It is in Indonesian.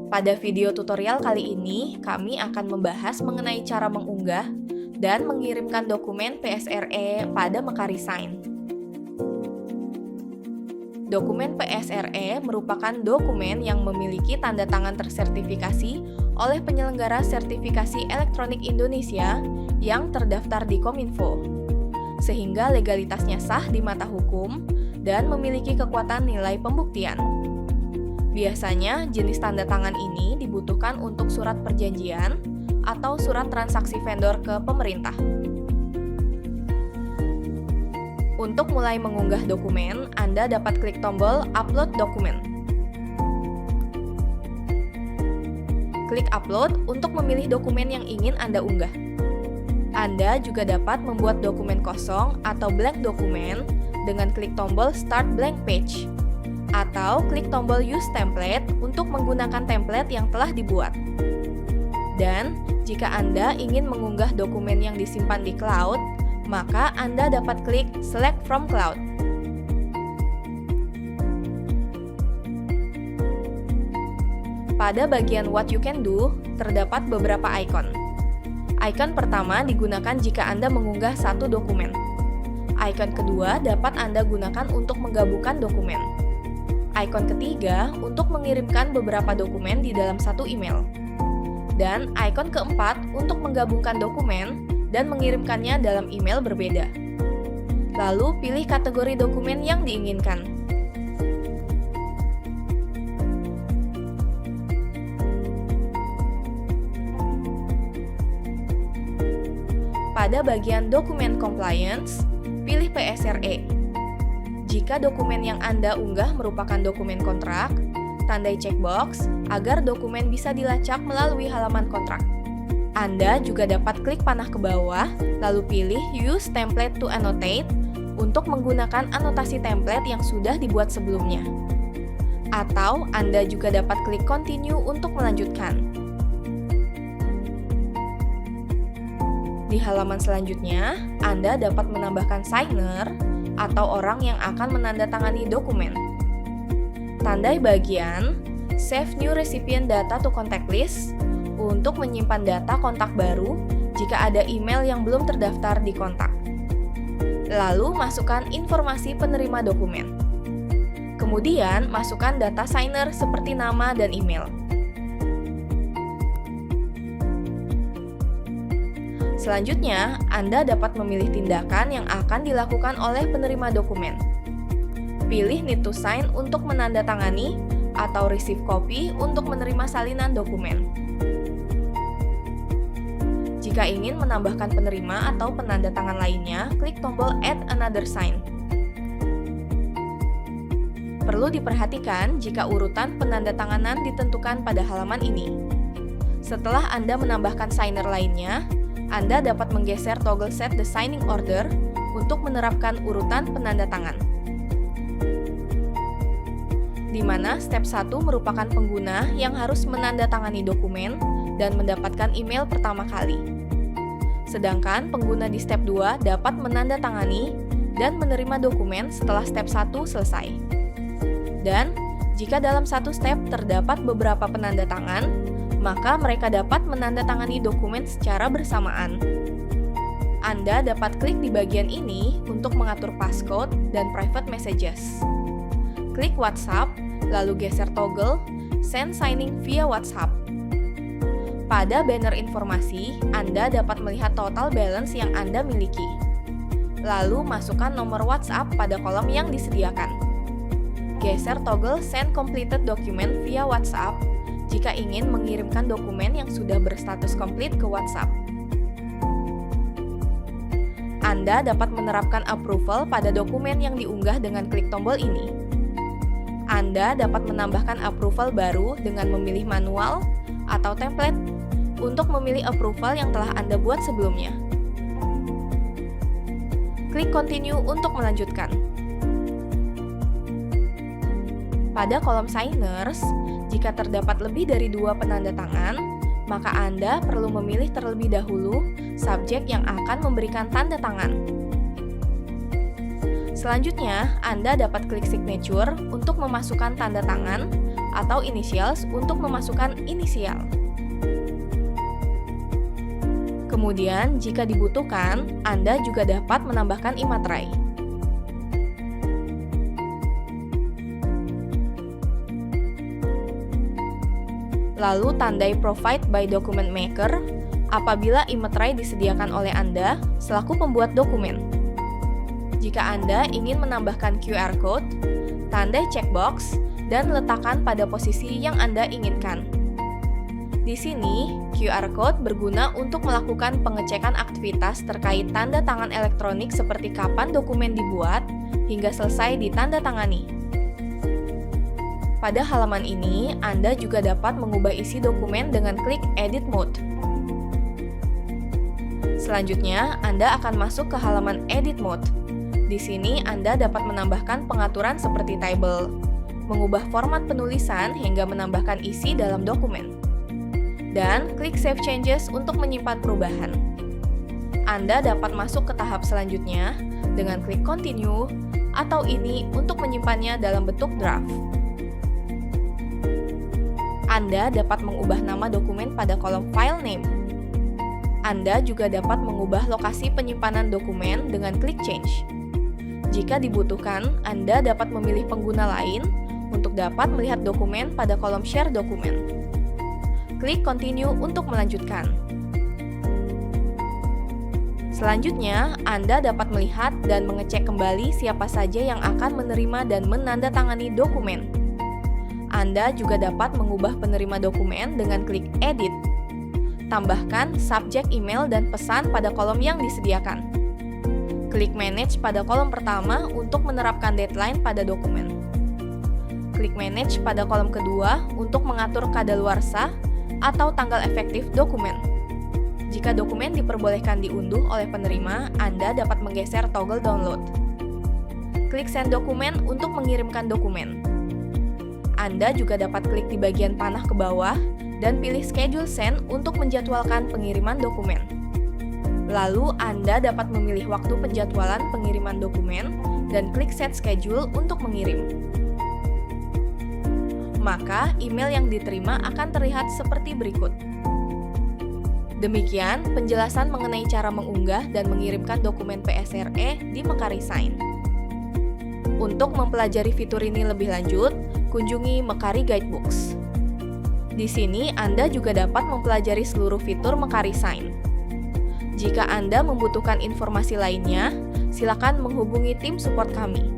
Pada video tutorial kali ini, kami akan membahas mengenai cara mengunggah dan mengirimkan dokumen PSRE pada Mekarisign. Dokumen PSRE merupakan dokumen yang memiliki tanda tangan tersertifikasi oleh penyelenggara sertifikasi elektronik Indonesia yang terdaftar di Kominfo, sehingga legalitasnya sah di mata hukum dan memiliki kekuatan nilai pembuktian. Biasanya, jenis tanda tangan ini dibutuhkan untuk surat perjanjian atau surat transaksi vendor ke pemerintah. Untuk mulai mengunggah dokumen, Anda dapat klik tombol Upload Dokumen. Klik Upload untuk memilih dokumen yang ingin Anda unggah. Anda juga dapat membuat dokumen kosong atau blank dokumen dengan klik tombol Start Blank Page, atau klik tombol Use Template untuk menggunakan template yang telah dibuat. Dan, jika Anda ingin mengunggah dokumen yang disimpan di cloud, maka Anda dapat klik Select from Cloud. Pada bagian What you can do, terdapat beberapa ikon. Ikon pertama digunakan jika Anda mengunggah satu dokumen. Ikon kedua dapat Anda gunakan untuk menggabungkan dokumen. Ikon ketiga untuk mengirimkan beberapa dokumen di dalam satu email. Dan ikon keempat untuk menggabungkan dokumen dan mengirimkannya dalam email berbeda. Lalu pilih kategori dokumen yang diinginkan. Pada bagian Dokumen Compliance, pilih PSRE. Jika dokumen yang Anda unggah merupakan dokumen kontrak, tandai checkbox agar dokumen bisa dilacak melalui halaman kontrak. Anda juga dapat klik panah ke bawah, lalu pilih Use Template to Annotate untuk menggunakan anotasi template yang sudah dibuat sebelumnya. Atau Anda juga dapat klik Continue untuk melanjutkan. Di halaman selanjutnya, Anda dapat menambahkan signer atau orang yang akan menandatangani dokumen. Tandai bagian Save New Recipient Data to Contact List untuk menyimpan data kontak baru jika ada email yang belum terdaftar di kontak. Lalu masukkan informasi penerima dokumen. Kemudian masukkan data signer seperti nama dan email. Selanjutnya, Anda dapat memilih tindakan yang akan dilakukan oleh penerima dokumen. Pilih Need to Sign untuk menandatangani atau Receive Copy untuk menerima salinan dokumen. Jika ingin menambahkan penerima atau penanda tangan lainnya, klik tombol Add Another Sign. Perlu diperhatikan jika urutan penandatanganan ditentukan pada halaman ini. Setelah Anda menambahkan signer lainnya, Anda dapat menggeser toggle Set the Signing Order untuk menerapkan urutan penanda tangan. Di mana step 1 merupakan pengguna yang harus menandatangani dokumen dan mendapatkan email pertama kali. Sedangkan pengguna di step 2 dapat menandatangani dan menerima dokumen setelah step 1 selesai. Dan, jika dalam satu step terdapat beberapa penanda tangan, maka mereka dapat menandatangani dokumen secara bersamaan. Anda dapat klik di bagian ini untuk mengatur passcode dan private messages. Klik WhatsApp, lalu geser toggle Send Signing via WhatsApp. Pada banner informasi, Anda dapat melihat total balance yang Anda miliki. Lalu masukkan nomor WhatsApp pada kolom yang disediakan. Geser toggle Send Completed Document via WhatsApp jika ingin mengirimkan dokumen yang sudah berstatus komplit ke WhatsApp. Anda dapat menerapkan approval pada dokumen yang diunggah dengan klik tombol ini. Anda dapat menambahkan approval baru dengan memilih manual atau template untuk memilih approval yang telah Anda buat sebelumnya. Klik Continue untuk melanjutkan. Pada kolom Signers, jika terdapat lebih dari 2 penanda tangan, maka Anda perlu memilih terlebih dahulu subjek yang akan memberikan tanda tangan. Selanjutnya, Anda dapat klik signature untuk memasukkan tanda tangan atau initials untuk memasukkan inisial. Kemudian, jika dibutuhkan, Anda juga dapat menambahkan imaterai. Lalu tandai Provide by Document Maker apabila imaterai disediakan oleh Anda selaku pembuat dokumen. Jika Anda ingin menambahkan QR Code, tandai checkbox dan letakkan pada posisi yang Anda inginkan. Di sini, QR Code berguna untuk melakukan pengecekan aktivitas terkait tanda tangan elektronik seperti kapan dokumen dibuat hingga selesai ditandatangani. Pada halaman ini, Anda juga dapat mengubah isi dokumen dengan klik Edit Mode. Selanjutnya, Anda akan masuk ke halaman Edit Mode. Di sini, Anda dapat menambahkan pengaturan seperti table, mengubah format penulisan hingga menambahkan isi dalam dokumen, dan klik Save Changes untuk menyimpan perubahan. Anda dapat masuk ke tahap selanjutnya dengan klik Continue atau ini untuk menyimpannya dalam bentuk draft. Anda dapat mengubah nama dokumen pada kolom File Name. Anda juga dapat mengubah lokasi penyimpanan dokumen dengan klik Change. Jika dibutuhkan, Anda dapat memilih pengguna lain untuk dapat melihat dokumen pada kolom Share Dokumen. Klik Continue untuk melanjutkan. Selanjutnya, Anda dapat melihat dan mengecek kembali siapa saja yang akan menerima dan menandatangani dokumen. Anda juga dapat mengubah penerima dokumen dengan klik Edit. Tambahkan subjek email dan pesan pada kolom yang disediakan. Klik Manage pada kolom pertama untuk menerapkan deadline pada dokumen. Klik Manage pada kolom kedua untuk mengatur kadaluarsa atau tanggal efektif dokumen. Jika dokumen diperbolehkan diunduh oleh penerima, Anda dapat menggeser toggle download. Klik Send Dokumen untuk mengirimkan dokumen. Anda juga dapat klik di bagian panah ke bawah dan pilih Schedule Send untuk menjadwalkan pengiriman dokumen. Lalu, Anda dapat memilih waktu penjadwalan pengiriman dokumen dan klik Set Schedule untuk mengirim. Maka, email yang diterima akan terlihat seperti berikut. Demikian penjelasan mengenai cara mengunggah dan mengirimkan dokumen PSRE di Mekari Sign. Untuk mempelajari fitur ini lebih lanjut, kunjungi Mekari Guidebooks. Di sini Anda juga dapat mempelajari seluruh fitur Mekari Sign. Jika Anda membutuhkan informasi lainnya, silakan menghubungi tim support kami.